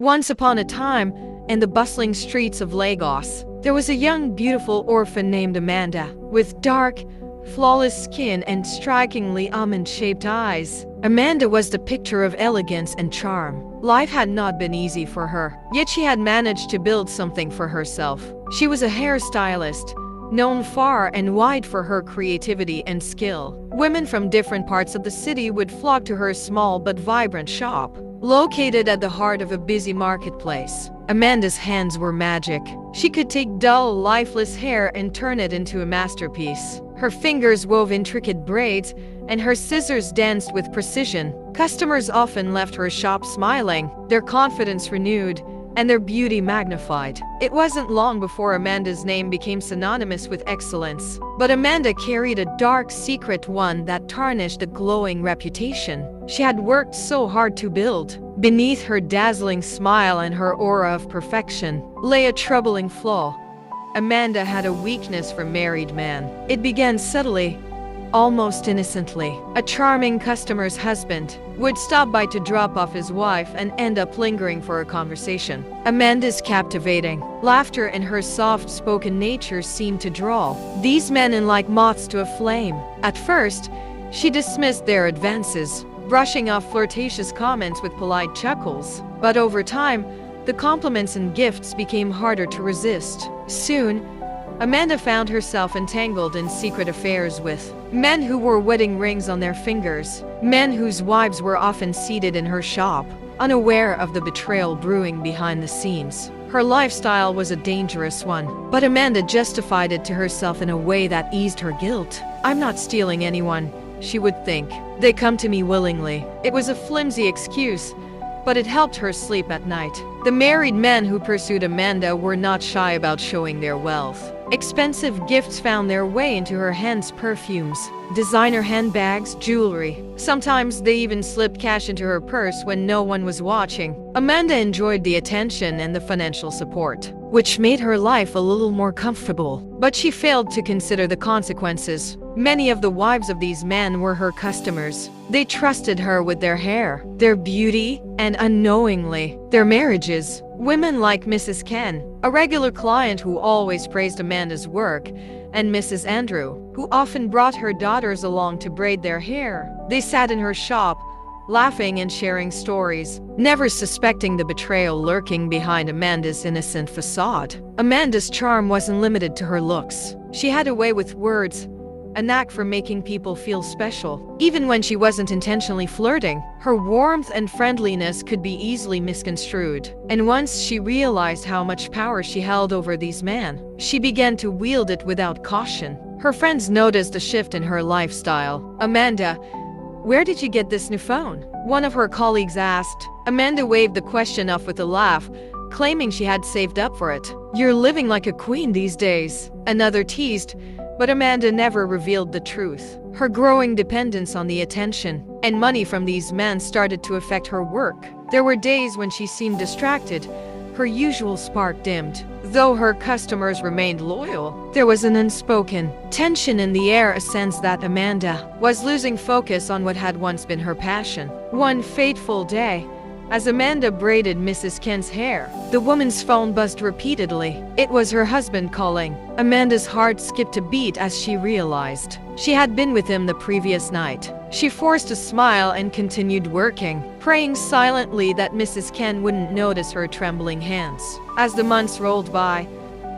Once upon a time, in the bustling streets of Lagos, there was a young, beautiful orphan named Amanda, with dark, flawless skin and strikingly almond-shaped eyes. Amanda was the picture of elegance and charm. Life had not been easy for her, yet she had managed to build something for herself. She was a hairstylist, known far and wide for her creativity and skill. Women from different parts of the city would flock to her small but vibrant shop, located at the heart of a busy marketplace. Amanda's hands were magic. She could take dull, lifeless hair and turn it into a masterpiece. Her fingers wove intricate braids, and her scissors danced with precision. Customers often left her shop smiling, their confidence renewed, and their beauty magnified. It wasn't long before Amanda's name became synonymous with excellence. But Amanda carried a dark secret, one that tarnished a glowing reputation she had worked so hard to build. Beneath her dazzling smile and her aura of perfection lay a troubling flaw. Amanda had a weakness for married men. It began subtly, almost innocently. A charming customer's husband would stop by to drop off his wife and end up lingering for a conversation. Amanda's captivating laughter and her soft-spoken nature seemed to draw these men in like moths to a flame. At first, she dismissed their advances, brushing off flirtatious comments with polite chuckles. But over time, the compliments and gifts became harder to resist. Soon, Amanda found herself entangled in secret affairs with men who wore wedding rings on their fingers, men whose wives were often seated in her shop, unaware of the betrayal brewing behind the scenes. Her lifestyle was a dangerous one, but Amanda justified it to herself in a way that eased her guilt. "I'm not stealing anyone," she would think. "They come to me willingly." It was a flimsy excuse, but it helped her sleep at night. The married men who pursued Amanda were not shy about showing their wealth. Expensive gifts found their way into her hands: perfumes, designer handbags, jewelry. Sometimes they even slipped cash into her purse when no one was watching. Amanda enjoyed the attention and the financial support, which made her life a little more comfortable. But she failed to consider the consequences. Many of the wives of these men were her customers. They trusted her with their hair, their beauty, and unknowingly, their marriages. Women like Mrs. Ken, a regular client who always praised Amanda's work, and Mrs. Andrew, who often brought her daughters along to braid their hair. They sat in her shop, laughing and sharing stories, never suspecting the betrayal lurking behind Amanda's innocent facade. Amanda's charm wasn't limited to her looks. She had a way with words, a knack for making people feel special. Even when she wasn't intentionally flirting, her warmth and friendliness could be easily misconstrued. And once she realized how much power she held over these men, she began to wield it without caution. Her friends noticed a shift in her lifestyle. "Amanda, where did you get this new phone?" one of her colleagues asked. Amanda waved the question off with a laugh, claiming she had saved up for it. "You're living like a queen these days," another teased. But Amanda never revealed the truth. Her growing dependence on the attention and money from these men started to affect her work. There were days when she seemed distracted, her usual spark dimmed. Though her customers remained loyal, there was an unspoken tension in the air, a sense that Amanda was losing focus on what had once been her passion. One fateful day, as Amanda braided Mrs. Ken's hair, the woman's phone buzzed repeatedly. It was her husband calling. Amanda's heart skipped a beat as she realized she had been with him the previous night. She forced a smile and continued working, praying silently that Mrs. Ken wouldn't notice her trembling hands. As the months rolled by,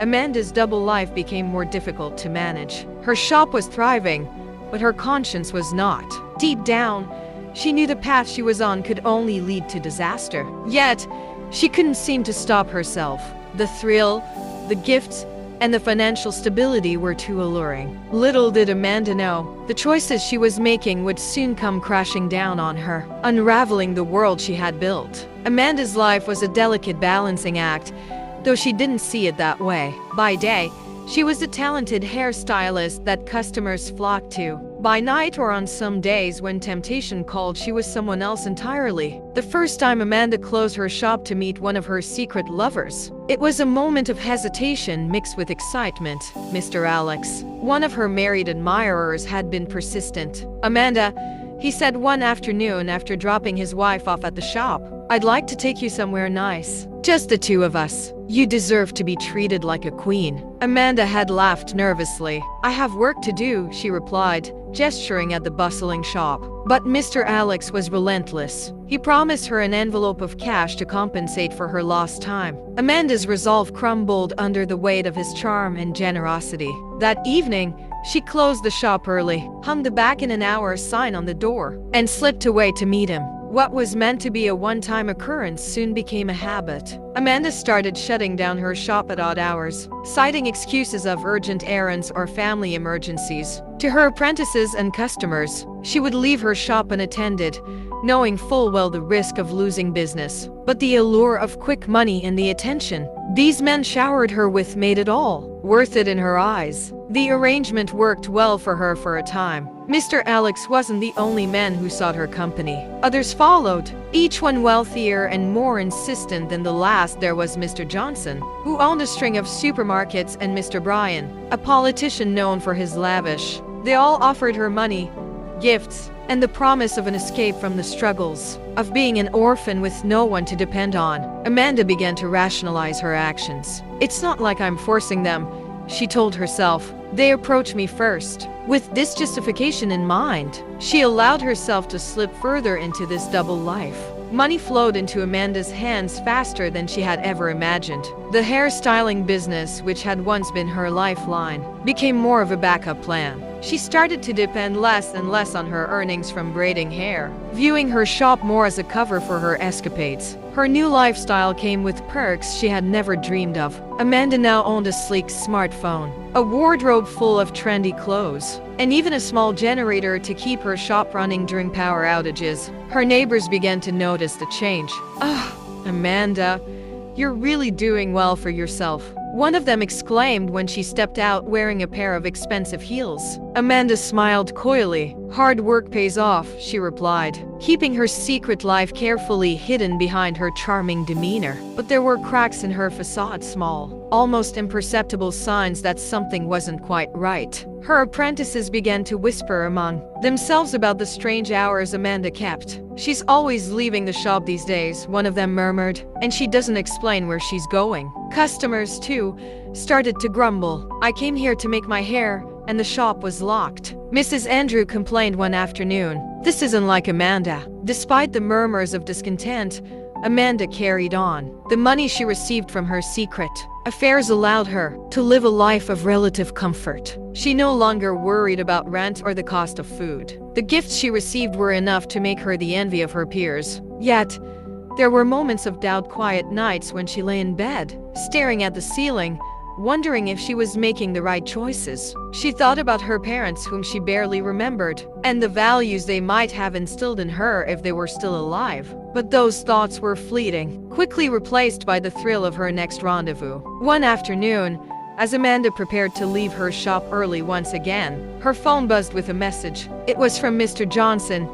Amanda's double life became more difficult to manage. Her shop was thriving, but her conscience was not. Deep down, she knew the path she was on could only lead to disaster. Yet, she couldn't seem to stop herself. The thrill, the gifts, and the financial stability were too alluring. Little did Amanda know, the choices she was making would soon come crashing down on her, unraveling the world she had built. Amanda's life was a delicate balancing act, though she didn't see it that way. By day, she was a talented hairstylist that customers flocked to. By night, or on some days when temptation called, she was someone else entirely. The first time Amanda closed her shop to meet one of her secret lovers, it was a moment of hesitation mixed with excitement. Mr. Alex, one of her married admirers, had been persistent. "Amanda," he said one afternoon after dropping his wife off at the shop, I'd like to take you somewhere nice. Just the two of us. You deserve to be treated like a queen." Amanda had laughed nervously. "I have work to do," she replied, gesturing at the bustling shop. But Mr. Alex was relentless. He promised her an envelope of cash to compensate for her lost time. Amanda's resolve crumbled under the weight of his charm and generosity. That evening, she closed the shop early, hung the "back in an hour" sign on the door, and slipped away to meet him. What was meant to be a one-time occurrence soon became a habit. Amanda started shutting down her shop at odd hours, citing excuses of urgent errands or family emergencies. To her apprentices and customers, she would leave her shop unattended, knowing full well the risk of losing business. But the allure of quick money and the attention these men showered her with made it all worth it in her eyes. The arrangement worked well for her for a time. Mr. Alex wasn't the only man who sought her company. Others followed, each one wealthier and more insistent than the last. There was Mr. Johnson, who owned a string of supermarkets, and Mr. Bryan, a politician known for his lavish. They all offered her money, gifts, and the promise of an escape from the struggles of being an orphan with no one to depend on. Amanda began to rationalize her actions. "It's not like I'm forcing them," she told herself. "They approach me first." With this justification in mind, she allowed herself to slip further into this double life. Money flowed into Amanda's hands faster than she had ever imagined. The hairstyling business, which had once been her lifeline, became more of a backup plan. She started to depend less and less on her earnings from braiding hair, viewing her shop more as a cover for her escapades. Her new lifestyle came with perks she had never dreamed of. Amanda now owned a sleek smartphone, a wardrobe full of trendy clothes, and even a small generator to keep her shop running during power outages. Her neighbors began to notice the change. "Ah, Amanda, you're really doing well for yourself," one of them exclaimed when she stepped out wearing a pair of expensive heels. Amanda smiled coyly. "Hard work pays off," she replied, keeping her secret life carefully hidden behind her charming demeanor. But there were cracks in her facade, small, almost imperceptible signs that something wasn't quite right. Her apprentices began to whisper among themselves about the strange hours Amanda kept. "She's always leaving the shop these days," one of them murmured, "and she doesn't explain where she's going." Customers, too, started to grumble. "I came here to make my hair, and the shop was locked," Mrs. Andrew complained one afternoon. "This isn't like Amanda." Despite the murmurs of discontent, Amanda carried on. The money she received from her secret affairs allowed her to live a life of relative comfort. She no longer worried about rent or the cost of food. The gifts she received were enough to make her the envy of her peers. Yet, there were moments of doubt, quiet nights when she lay in bed, staring at the ceiling, wondering if she was making the right choices. She thought about her parents, whom she barely remembered, and the values they might have instilled in her if they were still alive. But those thoughts were fleeting, quickly replaced by the thrill of her next rendezvous. One afternoon, as Amanda prepared to leave her shop early once again, her phone buzzed with a message. It was from Mr. Johnson.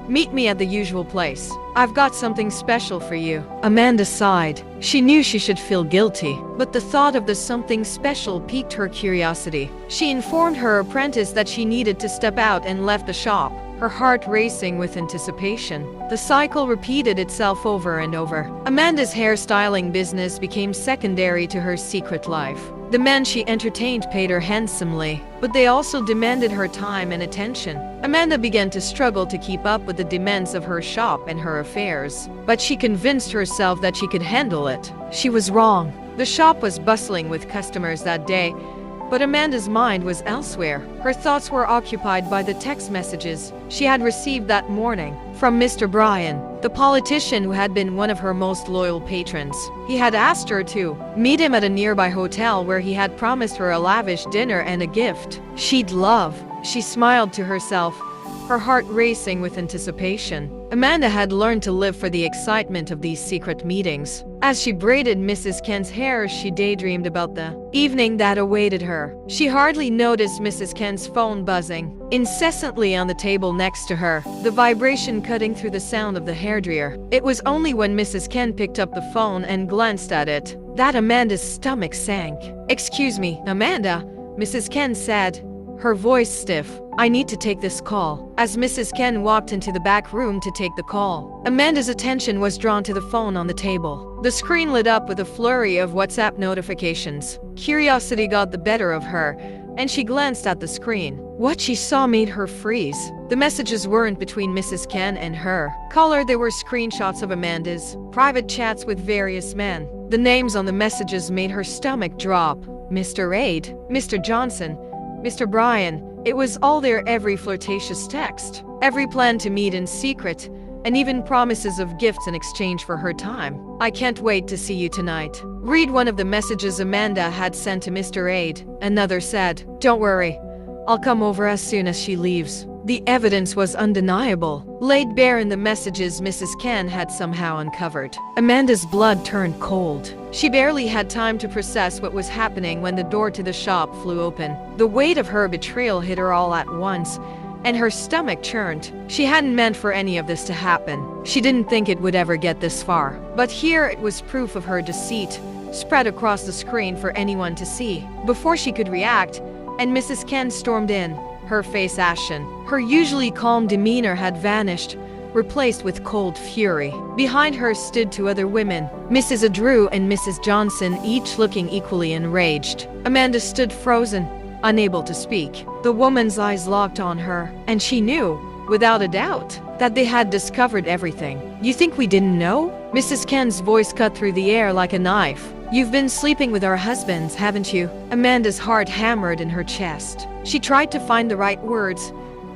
"Meet me at the usual place. I've got something special for you." Amanda sighed. She knew she should feel guilty, but the thought of the something special piqued her curiosity. She informed her apprentice that she needed to step out and left the shop, her heart racing with anticipation. The cycle repeated itself over and over. Amanda's hairstyling business became secondary to her secret life. The men she entertained paid her handsomely, but they also demanded her time and attention. Amanda began to struggle to keep up with the demands of her shop and her affairs, but she convinced herself that she could handle it. She was wrong. The shop was bustling with customers that day, but Amanda's mind was elsewhere. Her thoughts were occupied by the text messages she had received that morning from Mr. Bryan, the politician who had been one of her most loyal patrons. He had asked her to meet him at a nearby hotel where he had promised her a lavish dinner and a gift she'd love. She smiled to herself, her heart racing with anticipation. Amanda had learned to live for the excitement of these secret meetings. As she braided Mrs. Ken's hair, she daydreamed about the evening that awaited her. She hardly noticed Mrs. Ken's phone buzzing incessantly on the table next to her, the vibration cutting through the sound of the hairdryer. It was only when Mrs. Ken picked up the phone and glanced at it that Amanda's stomach sank. "Excuse me, Amanda," Mrs. Ken said, her voice stiff. "I need to take this call." As Mrs. Ken walked into the back room to take the call, Amanda's attention was drawn to the phone on the table. The screen lit up with a flurry of WhatsApp notifications. Curiosity got the better of her, and she glanced at the screen. What she saw made her freeze. The messages weren't between Mrs. Ken and her. Caller, they were screenshots of Amanda's private chats with various men. The names on the messages made her stomach drop. Mr. Aid, Mr. Johnson, Mr. Bryan. It was all their every flirtatious text, every plan to meet in secret, and even promises of gifts in exchange for her time. "I can't wait to see you tonight." Read one of the messages Amanda had sent to Mr. Aid. Another said, "Don't worry, I'll come over as soon as she leaves." The evidence was undeniable, laid bare in the messages Mrs. Ken had somehow uncovered. Amanda's blood turned cold. She barely had time to process what was happening when the door to the shop flew open. The weight of her betrayal hit her all at once, and her stomach churned. She hadn't meant for any of this to happen. She didn't think it would ever get this far. But here it was proof of her deceit, spread across the screen for anyone to see. Before she could react, and Mrs. Ken stormed in, her face ashen. Her usually calm demeanor had vanished, replaced with cold fury. Behind her stood two other women, Mrs. Adrew and Mrs. Johnson, each looking equally enraged. Amanda stood frozen, unable to speak. The woman's eyes locked on her, and she knew, without a doubt, that they had discovered everything. "You think we didn't know?" Mrs. Ken's voice cut through the air like a knife. "You've been sleeping with our husbands, haven't you?" Amanda's heart hammered in her chest. She tried to find the right words,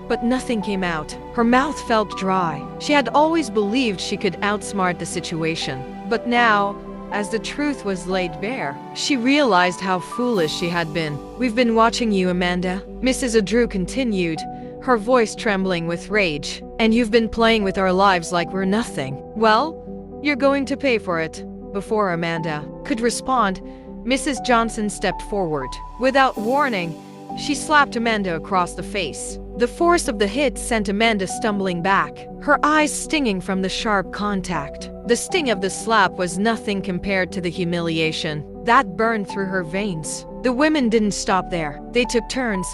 but nothing came out. Her mouth felt dry. She had always believed she could outsmart the situation. But now, as the truth was laid bare, she realized how foolish she had been. "We've been watching you, Amanda," Mrs. Adrew continued, her voice trembling with rage. "And you've been playing with our lives like we're nothing. Well, you're going to pay for it." Before Amanda could respond, Mrs. Johnson stepped forward. Without warning, she slapped Amanda across the face. The force of the hit sent Amanda stumbling back, her eyes stinging from the sharp contact. The sting of the slap was nothing compared to the humiliation that burned through her veins. The women didn't stop there. They took turns,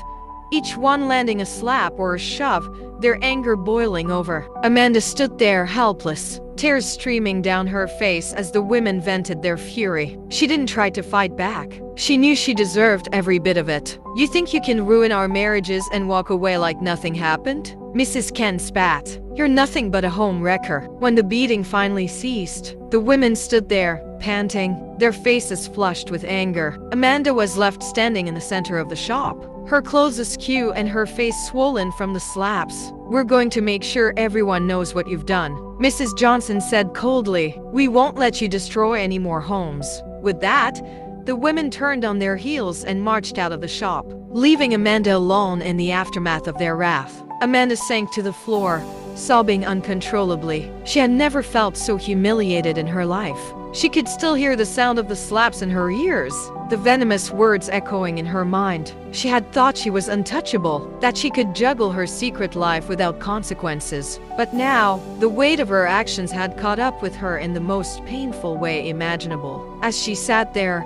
each one landing a slap or a shove, their anger boiling over. Amanda stood there helpless, tears streaming down her face as the women vented their fury. She didn't try to fight back. She knew she deserved every bit of it. "You think you can ruin our marriages and walk away like nothing happened?" Mrs. Ken spat. "You're nothing but a home wrecker." When the beating finally ceased, the women stood there, panting, their faces flushed with anger. Amanda was left standing in the center of the shop, her clothes askew and her face swollen from the slaps. "We're going to make sure everyone knows what you've done," Mrs. Johnson said coldly. "We won't let you destroy any more homes." With that, the women turned on their heels and marched out of the shop, leaving Amanda alone in the aftermath of their wrath. Amanda sank to the floor, sobbing uncontrollably. She had never felt so humiliated in her life. She could still hear the sound of the slaps in her ears, the venomous words echoing in her mind. She had thought she was untouchable, that she could juggle her secret life without consequences. But now, the weight of her actions had caught up with her in the most painful way imaginable. As she sat there,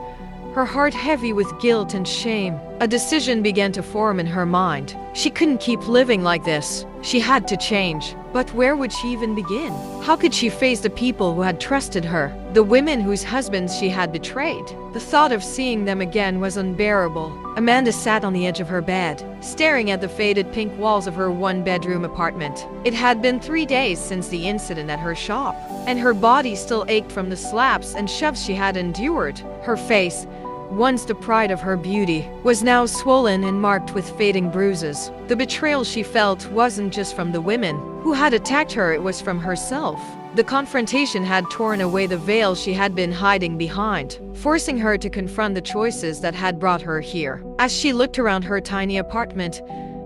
her heart heavy with guilt and shame, a decision began to form in her mind. She couldn't keep living like this. She had to change. But where would she even begin? How could she face the people who had trusted her, the women whose husbands she had betrayed? The thought of seeing them again was unbearable. Amanda sat on the edge of her bed, staring at the faded pink walls of her one-bedroom apartment. It had been 3 days since the incident at her shop, and her body still ached from the slaps and shoves she had endured. Her face, once the pride of her beauty, was now swollen and marked with fading bruises. The betrayal she felt wasn't just from the women who had attacked her, it was from herself. The confrontation had torn away the veil she had been hiding behind, forcing her to confront the choices that had brought her here. As she looked around her tiny apartment,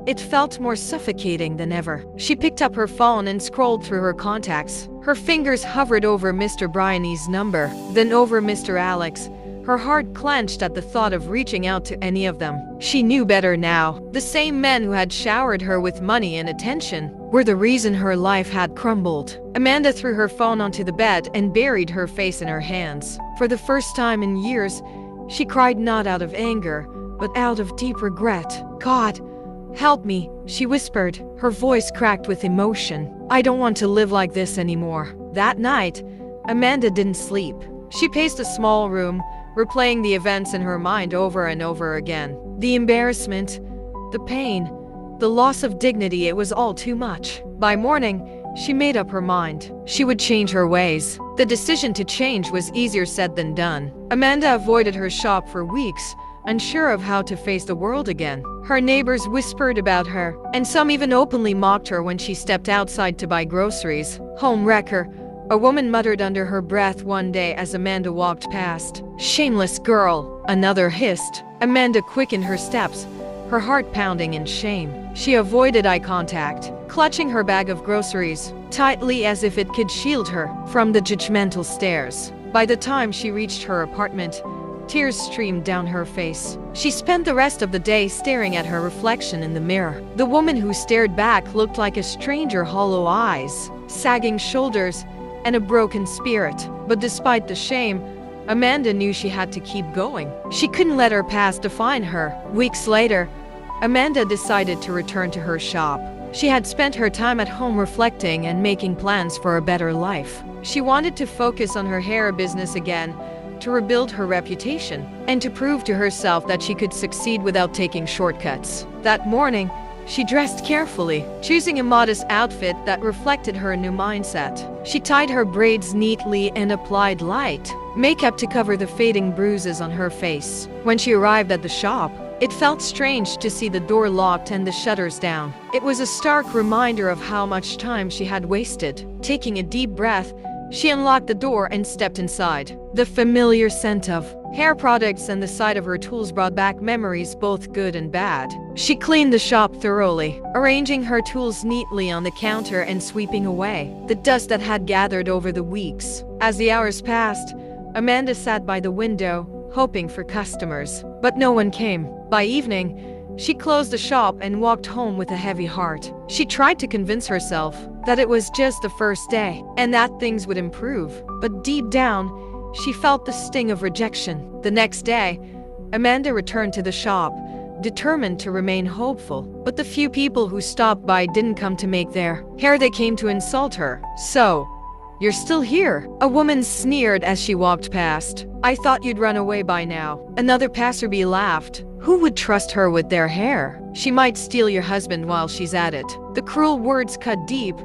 it felt more suffocating than ever. She picked up her phone and scrolled through her contacts. Her fingers hovered over Mr. Bryany's number, then over Mr. Alex. Her heart clenched at the thought of reaching out to any of them. She knew better now. The same men who had showered her with money and attention were the reason her life had crumbled. Amanda threw her phone onto the bed and buried her face in her hands. For the first time in years, she cried not out of anger, but out of deep regret. God, "Help me," she whispered, her voice cracked with emotion. "I don't want to live like this anymore." That night, Amanda didn't sleep. She paced a small room, replaying the events in her mind over and over again. The embarrassment, the pain, the loss of dignity, it was all too much. By morning, she made up her mind. She would change her ways. The decision to change was easier said than done. Amanda avoided her shop for weeks, unsure of how to face the world again. Her neighbors whispered about her, and some even openly mocked her when she stepped outside to buy groceries. "Home wrecker," a woman muttered under her breath one day as Amanda walked past. "Shameless girl," another hissed. Amanda quickened her steps, her heart pounding in shame. She avoided eye contact, clutching her bag of groceries tightly as if it could shield her from the judgmental stares. By the time she reached her apartment, tears streamed down her face. She spent the rest of the day staring at her reflection in the mirror. The woman who stared back looked like a stranger, hollow eyes, sagging shoulders, and a broken spirit. But despite the shame, Amanda knew she had to keep going. She couldn't let her past define her. Weeks later, Amanda decided to return to her shop. She had spent her time at home reflecting and making plans for a better life. She wanted to focus on her hair business again, to rebuild her reputation, and to prove to herself that she could succeed without taking shortcuts. That morning, she dressed carefully, choosing a modest outfit that reflected her new mindset. She tied her braids neatly and applied light makeup to cover the fading bruises on her face. When she arrived at the shop, it felt strange to see the door locked and the shutters down. It was a stark reminder of how much time she had wasted. Taking a deep breath, she unlocked the door and stepped inside. The familiar scent of hair products and the sight of her tools brought back memories, both good and bad. She cleaned the shop thoroughly, arranging her tools neatly on the counter and sweeping away the dust that had gathered over the weeks. As the hours passed, Amanda sat by the window, hoping for customers, but no one came. By evening, she closed the shop and walked home with a heavy heart. She tried to convince herself that it was just the first day and that things would improve, but deep down, she felt the sting of rejection. The next day, Amanda returned to the shop, determined to remain hopeful. But the few people who stopped by didn't come to make their hair, they came to insult her. "So, you're still here?" a woman sneered as she walked past. "I thought you'd run away by now." Another passerby laughed. "Who would trust her with their hair? She might steal your husband while she's at it." The cruel words cut deep,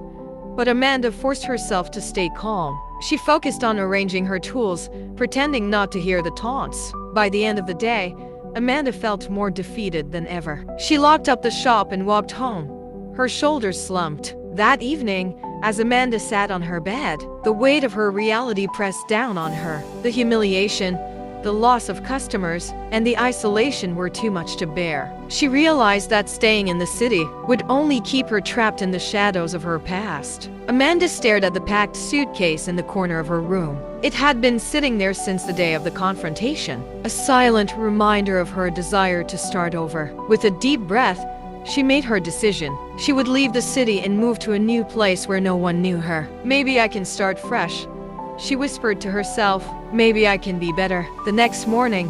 but Amanda forced herself to stay calm. She focused on arranging her tools, pretending not to hear the taunts. By the end of the day, Amanda felt more defeated than ever. She locked up the shop and walked home, her shoulders slumped. That evening, as Amanda sat on her bed, the weight of her reality pressed down on her. The humiliation, the loss of customers, and the isolation were too much to bear. She realized that staying in the city would only keep her trapped in the shadows of her past. Amanda stared at the packed suitcase in the corner of her room. It had been sitting there since the day of the confrontation, a silent reminder of her desire to start over. With a deep breath, she made her decision. She would leave the city and move to a new place where no one knew her. "Maybe I can start fresh," she whispered to herself. "Maybe I can be better." The next morning,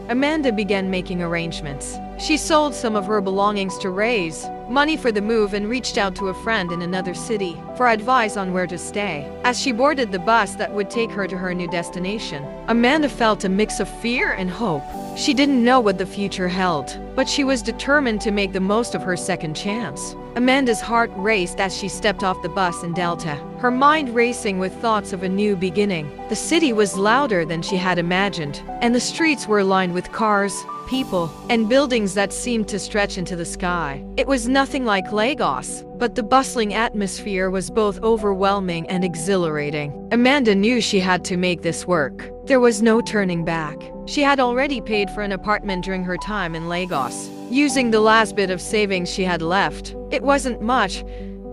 Amanda began making arrangements. She sold some of her belongings to raise money for the move and reached out to a friend in another city for advice on where to stay. As she boarded the bus that would take her to her new destination, Amanda felt a mix of fear and hope. She didn't know what the future held, but she was determined to make the most of her second chance. Amanda's heart raced as she stepped off the bus in Delta, her mind racing with thoughts of a new beginning. The city was louder than she had imagined, and the streets were lined with cars, people, and buildings that seemed to stretch into the sky. It was nothing like Lagos, but the bustling atmosphere was both overwhelming and exhilarating. Amanda knew she had to make this work. There was no turning back. She had already paid for an apartment during her time in Lagos, using the last bit of savings she had left. It wasn't much,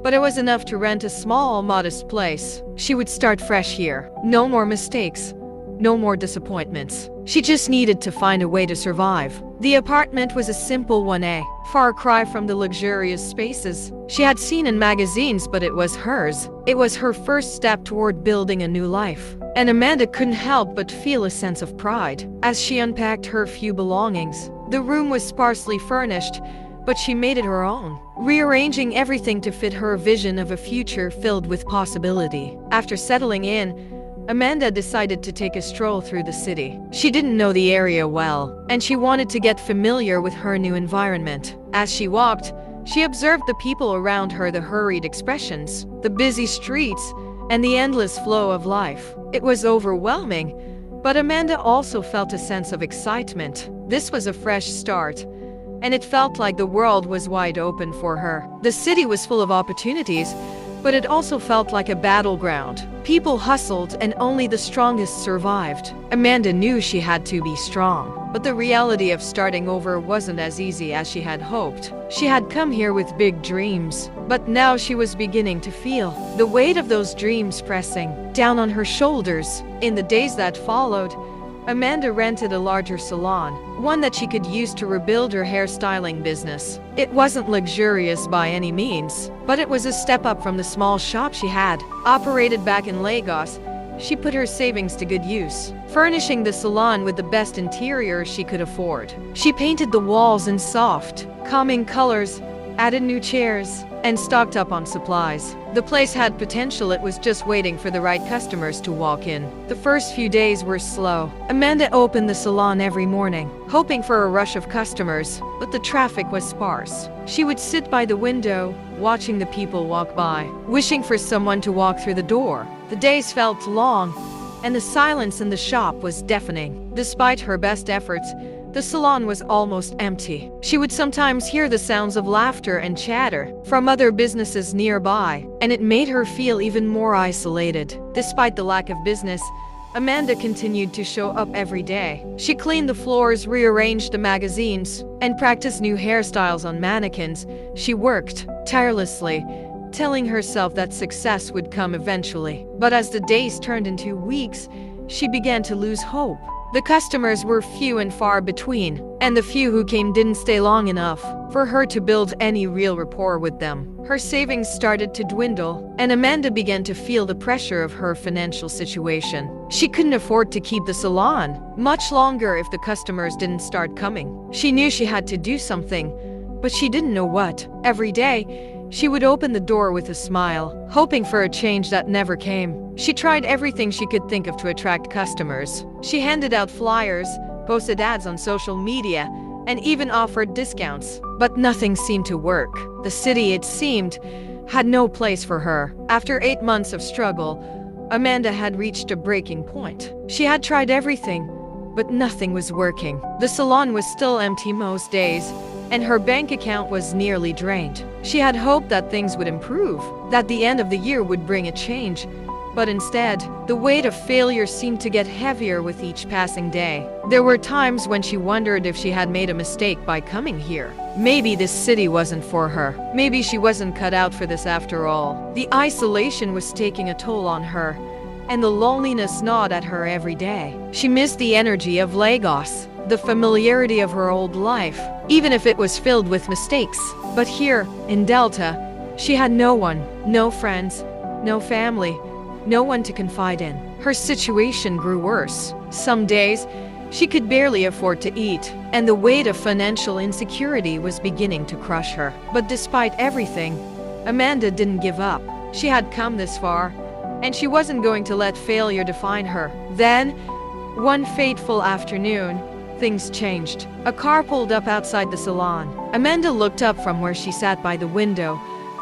but it was enough to rent a small, modest place. She would start fresh here. No more mistakes. No more disappointments. She just needed to find a way to survive. The apartment was a simple 1A, far cry from the luxurious spaces she had seen in magazines, but it was hers. It was her first step toward building a new life, and Amanda couldn't help but feel a sense of pride as she unpacked her few belongings. The room was sparsely furnished, but she made it her own, rearranging everything to fit her vision of a future filled with possibility. After settling in, Amanda decided to take a stroll through the city. She didn't know the area well, and she wanted to get familiar with her new environment. As she walked, she observed the people around her, the hurried expressions, the busy streets, and the endless flow of life. It was overwhelming, but Amanda also felt a sense of excitement. This was a fresh start, and it felt like the world was wide open for her. The city was full of opportunities, but it also felt like a battleground. People hustled and only the strongest survived. Amanda knew she had to be strong, but the reality of starting over wasn't as easy as she had hoped. She had come here with big dreams, but now she was beginning to feel the weight of those dreams pressing down on her shoulders. In the days that followed, Amanda rented a larger salon, one that she could use to rebuild her hairstyling business. It wasn't luxurious by any means, but it was a step up from the small shop she had operated back in Lagos. She put her savings to good use, furnishing the salon with the best interior she could afford. She painted the walls in soft, calming colors, added new chairs, and stocked up on supplies. The place had potential, it was just waiting for the right customers to walk in. The first few days were slow. Amanda opened the salon every morning, hoping for a rush of customers, but the traffic was sparse. She would sit by the window, watching the people walk by, wishing for someone to walk through the door. The days felt long, and the silence in the shop was deafening. Despite her best efforts, the salon was almost empty. She would sometimes hear the sounds of laughter and chatter from other businesses nearby, and it made her feel even more isolated. Despite the lack of business, Amanda continued to show up every day. She cleaned the floors, rearranged the magazines, and practiced new hairstyles on mannequins. She worked tirelessly, telling herself that success would come eventually. But as the days turned into weeks, she began to lose hope. The customers were few and far between, and the few who came didn't stay long enough for her to build any real rapport with them. Her savings started to dwindle, and Amanda began to feel the pressure of her financial situation. She couldn't afford to keep the salon much longer if the customers didn't start coming. She knew she had to do something, but she didn't know what. Every day, she would open the door with a smile, hoping for a change that never came. She tried everything she could think of to attract customers. She handed out flyers, posted ads on social media, and even offered discounts. But nothing seemed to work. The city, it seemed, had no place for her. After 8 months of struggle, Amanda had reached a breaking point. She had tried everything, but nothing was working. The salon was still empty most days, and her bank account was nearly drained. She had hoped that things would improve, that the end of the year would bring a change, but instead, the weight of failure seemed to get heavier with each passing day. There were times when she wondered if she had made a mistake by coming here. Maybe this city wasn't for her. Maybe she wasn't cut out for this after all. The isolation was taking a toll on her, and the loneliness gnawed at her every day. She missed the energy of Lagos, the familiarity of her old life, even if it was filled with mistakes. But here, in Delta, she had no one, no friends, no family, no one to confide in. Her situation grew worse. Some days, she could barely afford to eat, and the weight of financial insecurity was beginning to crush her. But despite everything, Amanda didn't give up. She had come this far, and she wasn't going to let failure define her. Then, one fateful afternoon, things changed. A car pulled up outside the salon. Amanda looked up from where she sat by the window,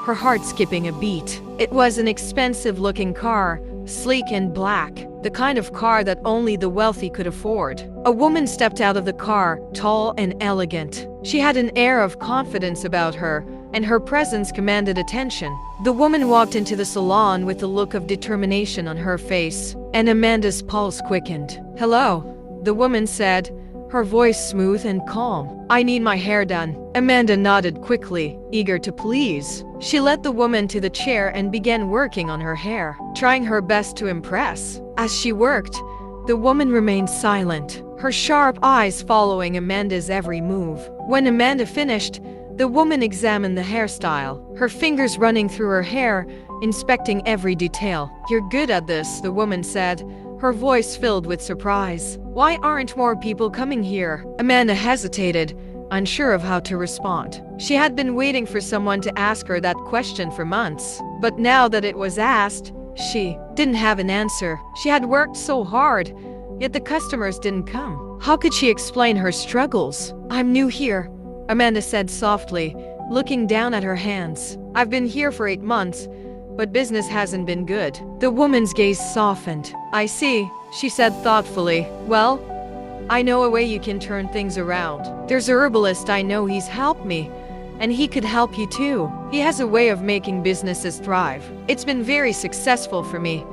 her heart skipping a beat. It was an expensive-looking car, sleek and black, the kind of car that only the wealthy could afford. A woman stepped out of the car, tall and elegant. She had an air of confidence about her, and her presence commanded attention. The woman walked into the salon with a look of determination on her face, and Amanda's pulse quickened. "Hello," the woman said, her voice smooth and calm. "I need my hair done." Amanda nodded quickly, eager to please. She led the woman to the chair and began working on her hair, trying her best to impress. As she worked, the woman remained silent, her sharp eyes following Amanda's every move. When Amanda finished, the woman examined the hairstyle, her fingers running through her hair, inspecting every detail. "You're good at this," the woman said, her voice filled with surprise. "Why aren't more people coming here?" Amanda hesitated, unsure of how to respond. She had been waiting for someone to ask her that question for months, but now that it was asked, she didn't have an answer. She had worked so hard, yet the customers didn't come. How could she explain her struggles? "I'm new here," Amanda said softly, looking down at her hands. "I've been here for 8 months, but business hasn't been good." The woman's gaze softened. "I see," she said thoughtfully. "Well, I know a way you can turn things around. There's a herbalist I know, he's helped me, and he could help you too. He has a way of making businesses thrive. It's been very successful for me,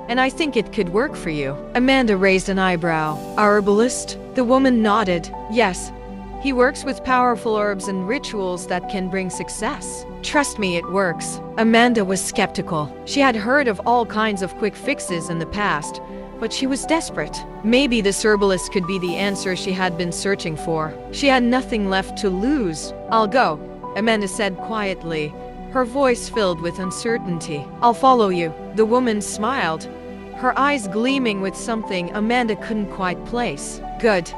and I think it could work for you." Amanda raised an eyebrow. "A herbalist?" The woman nodded. "Yes. He works with powerful herbs and rituals that can bring success. Trust me, it works." Amanda was skeptical. She had heard of all kinds of quick fixes in the past, but she was desperate. Maybe this herbalist could be the answer she had been searching for. She had nothing left to lose. "I'll go," Amanda said quietly, her voice filled with uncertainty. "I'll follow you." The woman smiled, her eyes gleaming with something Amanda couldn't quite place. "Good.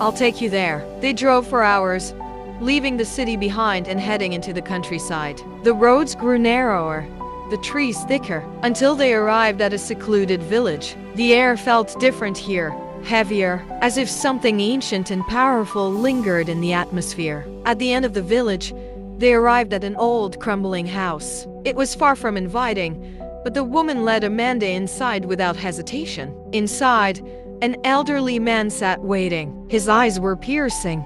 I'll take you there." They drove for hours, leaving the city behind and heading into the countryside. The roads grew narrower, the trees thicker, until they arrived at a secluded village. The air felt different here, heavier, as if something ancient and powerful lingered in the atmosphere. At the end of the village, they arrived at an old, crumbling house. It was far from inviting, but the woman led Amanda inside without hesitation. Inside, an elderly man sat waiting. His eyes were piercing,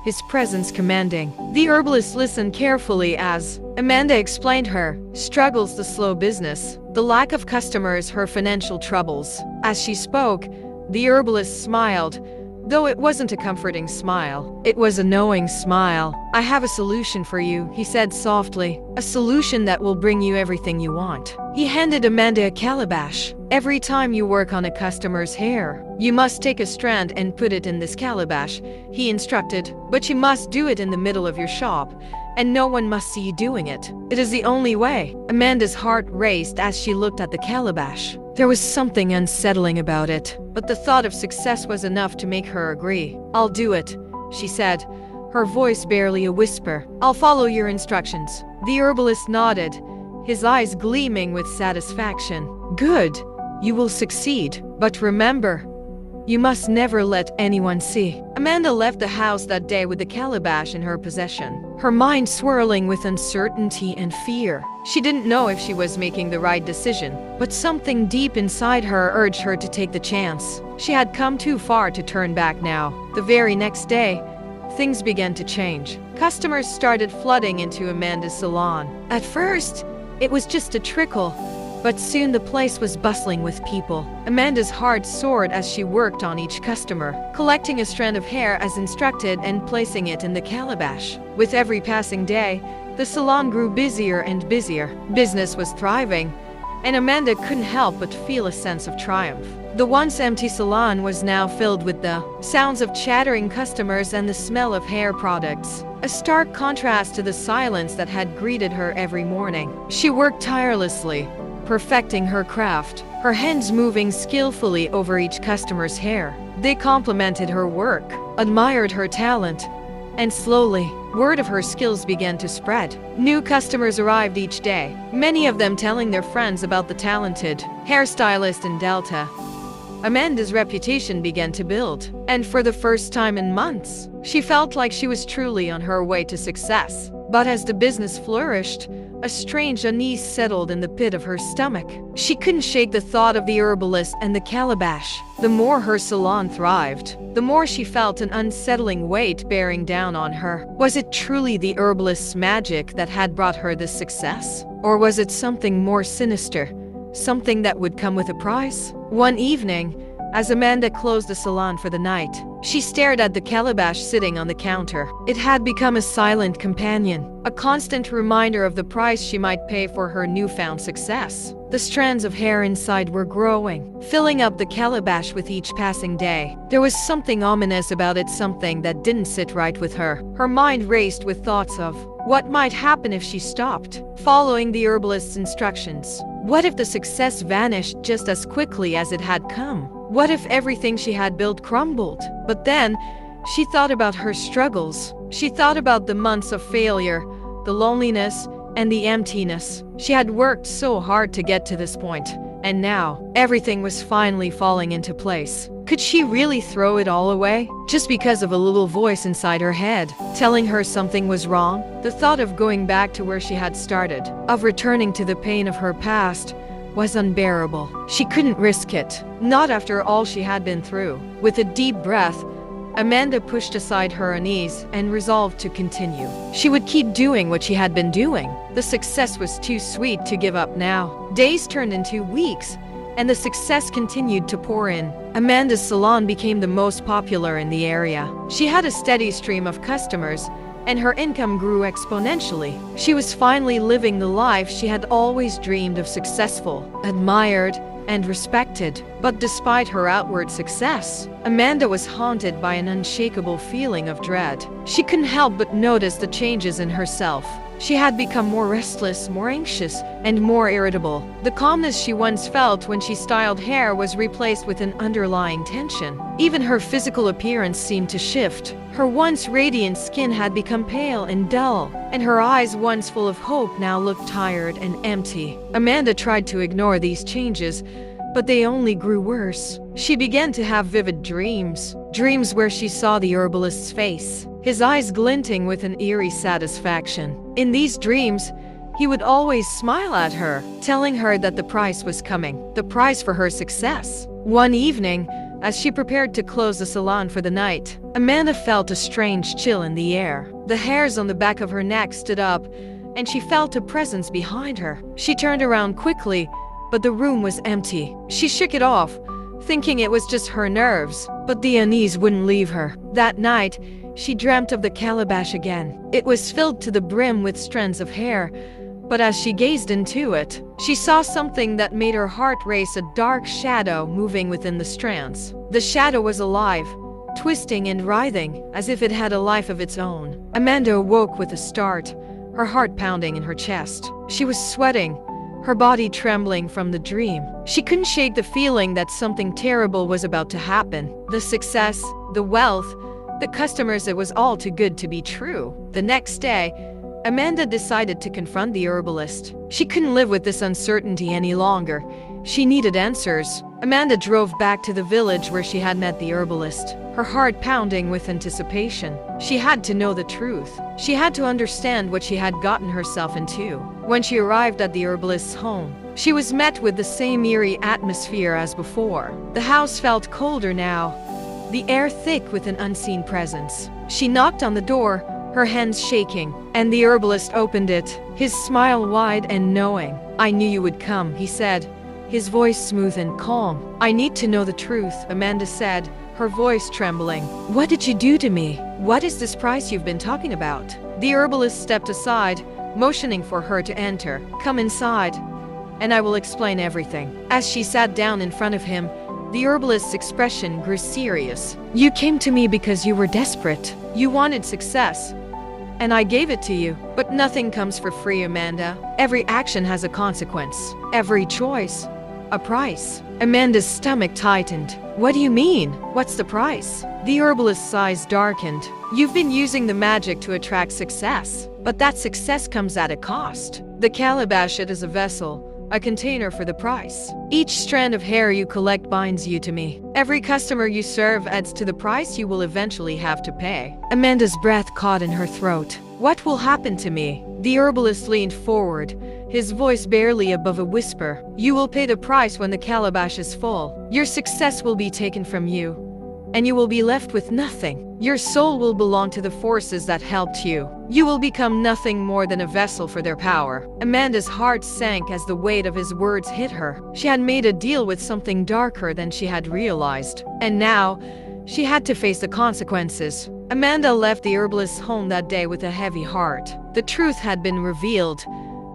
his presence commanding. The herbalist listened carefully as Amanda explained her struggles, the slow business, the lack of customers, her financial troubles. As she spoke, the herbalist smiled, though it wasn't a comforting smile. It was a knowing smile. "I have a solution for you," he said softly. "A solution that will bring you everything you want." He handed Amanda a calabash. "Every time you work on a customer's hair, you must take a strand and put it in this calabash," he instructed. "But you must do it in the middle of your shop, and no one must see you doing it. It is the only way." Amanda's heart raced as she looked at the calabash. There was something unsettling about it, but the thought of success was enough to make her agree. "I'll do it," she said, her voice barely a whisper. "I'll follow your instructions." The herbalist nodded, his eyes gleaming with satisfaction. "Good. You will succeed. But remember, you must never let anyone see." Amanda left the house that day with the calabash in her possession, her mind swirling with uncertainty and fear. She didn't know if she was making the right decision, but something deep inside her urged her to take the chance. She had come too far to turn back now. The very next day, things began to change. Customers started flooding into Amanda's salon. At first, it was just a trickle, but soon the place was bustling with people. Amanda's heart soared as she worked on each customer, collecting a strand of hair as instructed and placing it in the calabash. With every passing day, the salon grew busier and busier. Business was thriving, and Amanda couldn't help but feel a sense of triumph. The once empty salon was now filled with the sounds of chattering customers and the smell of hair products, a stark contrast to the silence that had greeted her every morning. She worked tirelessly, perfecting her craft, her hands moving skillfully over each customer's hair. They complimented her work, admired her talent, and slowly, word of her skills began to spread. New customers arrived each day, many of them telling their friends about the talented hairstylist in Delta. Amanda's reputation began to build, and for the first time in months, she felt like she was truly on her way to success. But as the business flourished, a strange unease settled in the pit of her stomach. She couldn't shake the thought of the herbalist and the calabash. The more her salon thrived, the more she felt an unsettling weight bearing down on her. Was it truly the herbalist's magic that had brought her this success? Or was it something more sinister, something that would come with a price? One evening, as Amanda closed the salon for the night, she stared at the calabash sitting on the counter. It had become a silent companion, a constant reminder of the price she might pay for her newfound success. The strands of hair inside were growing, filling up the calabash with each passing day. There was something ominous about it, something that didn't sit right with her. Her mind raced with thoughts of what might happen if she stopped following the herbalist's instructions. What if the success vanished just as quickly as it had come? What if everything she had built crumbled? But then, she thought about her struggles, She thought about the months of failure, the loneliness, and the emptiness. She had worked so hard to get to this point, and now everything was finally falling into place. Could she really throw it all away just because of a little voice inside her head telling her something was wrong? The thought of going back to where she had started, of returning to the pain of her past, was unbearable. She couldn't risk it, not after all she had been through. With a deep breath, Amanda pushed aside her unease and resolved to continue. She would keep doing what she had been doing. The success was too sweet to give up now. Days turned into weeks, and the success continued to pour in. Amanda's salon became the most popular in the area. She had a steady stream of customers, and her income grew exponentially. She was finally living the life she had always dreamed of: successful, admired, and respected. But despite her outward success, Amanda was haunted by an unshakable feeling of dread. She couldn't help but notice the changes in herself. She had become more restless, more anxious, and more irritable. The calmness she once felt when she styled hair was replaced with an underlying tension. Even her physical appearance seemed to shift. Her once radiant skin had become pale and dull, and her eyes, once full of hope, now looked tired and empty. Amanda tried to ignore these changes, but they only grew worse. She began to have vivid dreams where she saw the herbalist's face, his eyes glinting with an eerie satisfaction. In these dreams, he would always smile at her, telling her that the price was coming, the price for her success. One evening, as she prepared to close the salon for the night, Amanda felt a strange chill in the air. The hairs on the back of her neck stood up, and she felt a presence behind her. She turned around quickly, but the room was empty. She shook it off, thinking it was just her nerves, but the unease wouldn't leave her. That night, she dreamt of the calabash again. It was filled to the brim with strands of hair, but as she gazed into it, she saw something that made her heart race: a dark shadow moving within the strands. The shadow was alive, twisting and writhing, as if it had a life of its own. Amanda awoke with a start, her heart pounding in her chest. She was sweating, her body trembling from the dream. She couldn't shake the feeling that something terrible was about to happen. The success, the wealth, the customers, it was all too good to be true. The next day, Amanda decided to confront the herbalist. She couldn't live with this uncertainty any longer. She needed answers. Amanda drove back to the village where she had met the herbalist, her heart pounding with anticipation. She had to know the truth. She had to understand what she had gotten herself into. When she arrived at the herbalist's home, she was met with the same eerie atmosphere as before. The house felt colder now, the air thick with an unseen presence. She knocked on the door, her hands shaking, and the herbalist opened it, his smile wide and knowing. "I knew you would come," he said, his voice smooth and calm. "I need to know the truth," Amanda said, her voice trembling. "What did you do to me? What is this price you've been talking about?" The herbalist stepped aside, motioning for her to enter. "Come inside, and I will explain everything." As she sat down in front of him, the herbalist's expression grew serious. "You came to me because you were desperate. You wanted success, and I gave it to you. But nothing comes for free, Amanda. Every action has a consequence. Every choice, a price." Amanda's stomach tightened. "What do you mean? What's the price?" The herbalist's eyes darkened. "You've been using the magic to attract success, but that success comes at a cost. The calabash, it is a vessel, a container for the price. Each strand of hair you collect binds you to me. Every customer you serve adds to the price you will eventually have to pay." Amanda's breath caught in her throat. "What will happen to me?" The herbalist leaned forward, his voice barely above a whisper. "You will pay the price when the calabash is full. Your success will be taken from you, and you will be left with nothing. Your soul will belong to the forces that helped you. You will become nothing more than a vessel for their power." Amanda's heart sank as the weight of his words hit her. She had made a deal with something darker than she had realized, and now she had to face the consequences. Amanda left the herbalist's home that day with a heavy heart. The truth had been revealed,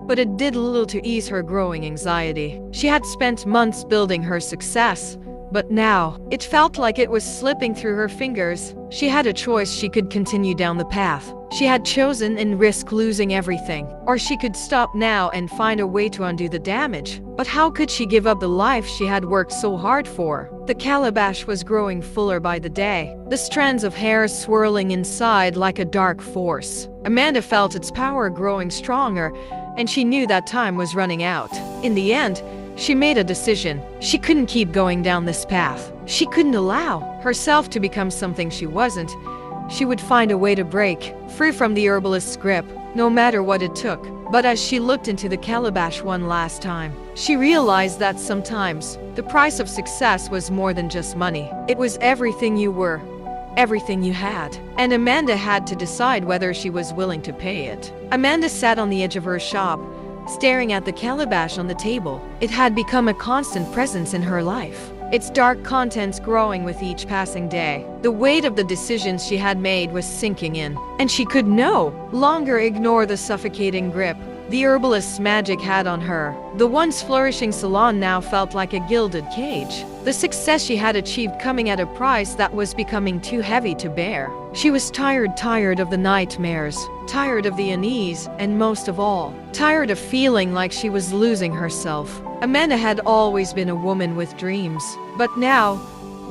but it did little to ease her growing anxiety. She had spent months building her success, But now, it felt like it was slipping through her fingers. She had a choice. She could continue down the path she had chosen and risk losing everything, or she could stop now and find a way to undo the damage. But how could she give up the life she had worked so hard for? The calabash was growing fuller by the day, the strands of hair swirling inside like a dark force. Amanda felt its power growing stronger, and she knew that time was running out. In the end, she made a decision. She couldn't keep going down this path. She couldn't allow herself to become something she wasn't. She would find a way to break free from the herbalist's grip, no matter what it took. But as she looked into the calabash one last time, she realized that sometimes the price of success was more than just money. It was everything you were, everything you had. And Amanda had to decide whether she was willing to pay it. Amanda sat on the edge of her shop, staring at the calabash on the table. It had become a constant presence in her life, its dark contents growing with each passing day. The weight of the decisions she had made was sinking in, and she could no longer ignore the suffocating grip the herbalist's magic had on her. The once flourishing salon now felt like a gilded cage, the success she had achieved coming at a price that was becoming too heavy to bear. She was tired of the nightmares, tired of the unease, and most of all, tired of feeling like she was losing herself. Amanda had always been a woman with dreams, but now,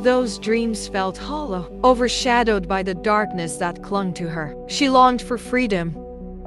those dreams felt hollow, overshadowed by the darkness that clung to her. She longed for freedom,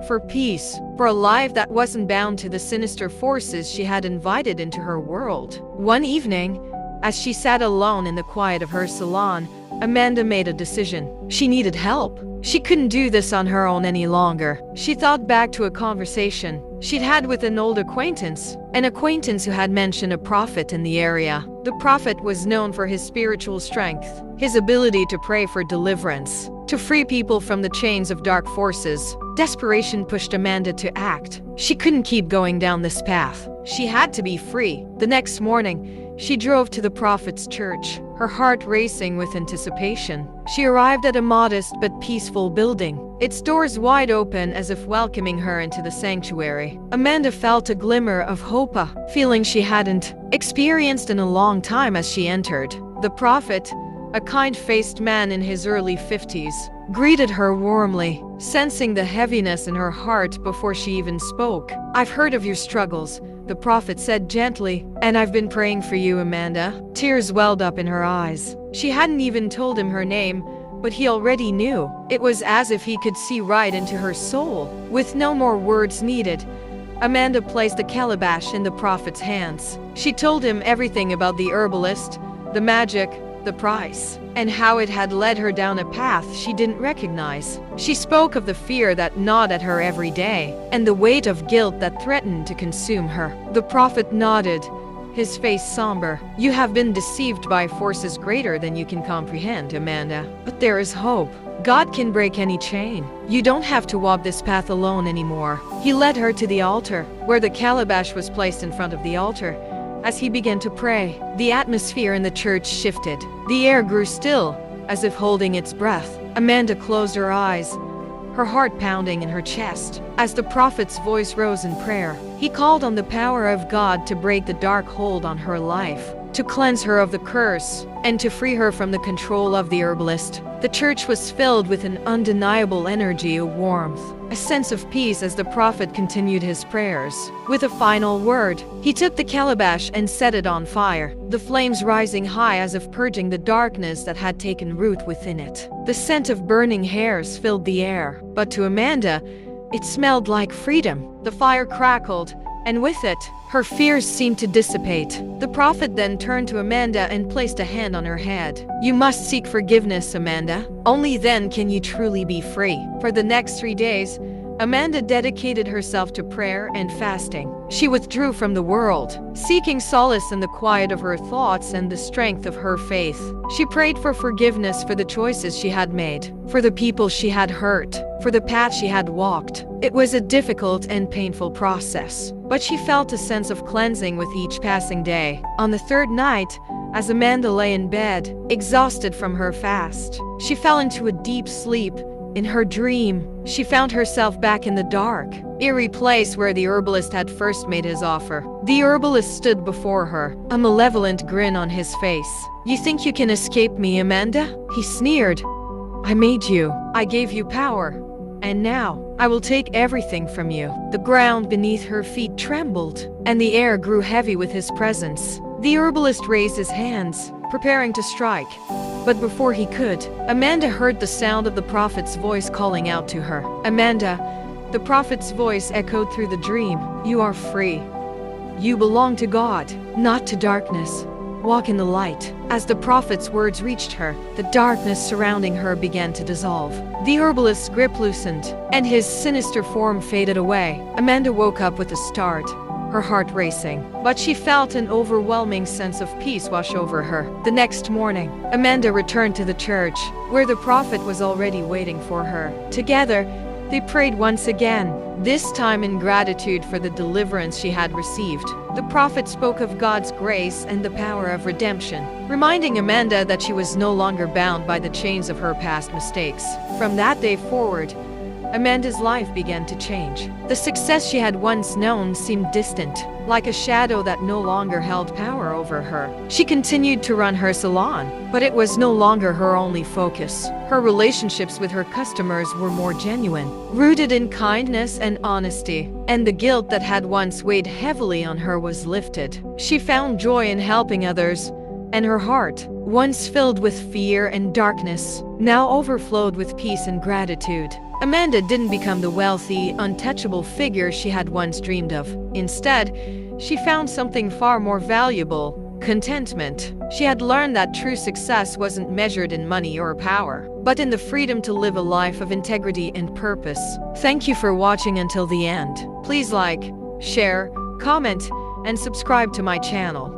for peace, for a life that wasn't bound to the sinister forces she had invited into her world. One evening, as she sat alone in the quiet of her salon, Amanda made a decision. She needed help. She couldn't do this on her own any longer. She thought back to a conversation she'd had with an old acquaintance who had mentioned a prophet in the area. The prophet was known for his spiritual strength, his ability to pray for deliverance, to free people from the chains of dark forces. Desperation pushed Amanda to act. She couldn't keep going down this path. She had to be free. The next morning, she drove to the prophet's church, her heart racing with anticipation. She arrived at a modest but peaceful building, its doors wide open as if welcoming her into the sanctuary. Amanda felt a glimmer of hope, a feeling she hadn't experienced in a long time as she entered. The prophet, a kind-faced man in his early 50s, greeted her warmly, sensing the heaviness in her heart before she even spoke. "I've heard of your struggles," the prophet said gently, "and I've been praying for you, Amanda." Tears welled up in her eyes. She hadn't even told him her name, but he already knew. It was as if he could see right into her soul. With no more words needed, Amanda placed the calabash in the prophet's hands. She told him everything about the herbalist, the magic, the price, and how it had led her down a path she didn't recognize. She spoke of the fear that gnawed at her every day, and the weight of guilt that threatened to consume her. The prophet nodded, his face somber. "You have been deceived by forces greater than you can comprehend, Amanda. But there is hope. God can break any chain. You don't have to walk this path alone anymore." He led her to the altar, where the calabash was placed in front of the altar. As he began to pray, the atmosphere in the church shifted. The air grew still, as if holding its breath. Amanda closed her eyes, her heart pounding in her chest. As the prophet's voice rose in prayer, he called on the power of God to break the dark hold on her life, to cleanse her of the curse, and to free her from the control of the herbalist. The church was filled with an undeniable energy, a warmth, a sense of peace as the prophet continued his prayers. With a final word, he took the calabash and set it on fire, the flames rising high as if purging the darkness that had taken root within it. The scent of burning hairs filled the air, but to Amanda, it smelled like freedom. The fire crackled, and with it, her fears seemed to dissipate. The prophet then turned to Amanda and placed a hand on her head. "You must seek forgiveness, Amanda. Only then can you truly be free." For the next 3 days, Amanda dedicated herself to prayer and fasting. She withdrew from the world, seeking solace in the quiet of her thoughts and the strength of her faith. She prayed for forgiveness for the choices she had made, for the people she had hurt, for the path she had walked. It was a difficult and painful process, but she felt a sense of cleansing with each passing day. On the third night, as Amanda lay in bed, exhausted from her fast, she fell into a deep sleep, In her dream, she found herself back in the dark, eerie place where the herbalist had first made his offer. The herbalist stood before her, a malevolent grin on his face. "You think you can escape me, Amanda?" he sneered. "I made you. I gave you power. And now, I will take everything from you." The ground beneath her feet trembled, and the air grew heavy with his presence. The herbalist raised his hands, preparing to strike. But before he could, Amanda heard the sound of the prophet's voice calling out to her. "Amanda," the prophet's voice echoed through the dream, "you are free. You belong to God, not to darkness. Walk in the light." As the prophet's words reached her, the darkness surrounding her began to dissolve. The herbalist's grip loosened, and his sinister form faded away. Amanda woke up with a start, her heart racing, but she felt an overwhelming sense of peace wash over her. The next morning, Amanda returned to the church, where the prophet was already waiting for her. Together, they prayed once again, this time in gratitude for the deliverance she had received. The prophet spoke of God's grace and the power of redemption, reminding Amanda that she was no longer bound by the chains of her past mistakes. From that day forward, Amanda's life began to change. The success she had once known seemed distant, like a shadow that no longer held power over her. She continued to run her salon, but it was no longer her only focus. Her relationships with her customers were more genuine, rooted in kindness and honesty, and the guilt that had once weighed heavily on her was lifted. She found joy in helping others, and her heart, once filled with fear and darkness, now overflowed with peace and gratitude. Amanda didn't become the wealthy, untouchable figure she had once dreamed of. Instead, she found something far more valuable: contentment. She had learned that true success wasn't measured in money or power, but in the freedom to live a life of integrity and purpose. Thank you for watching until the end. Please like, share, comment, and subscribe to my channel.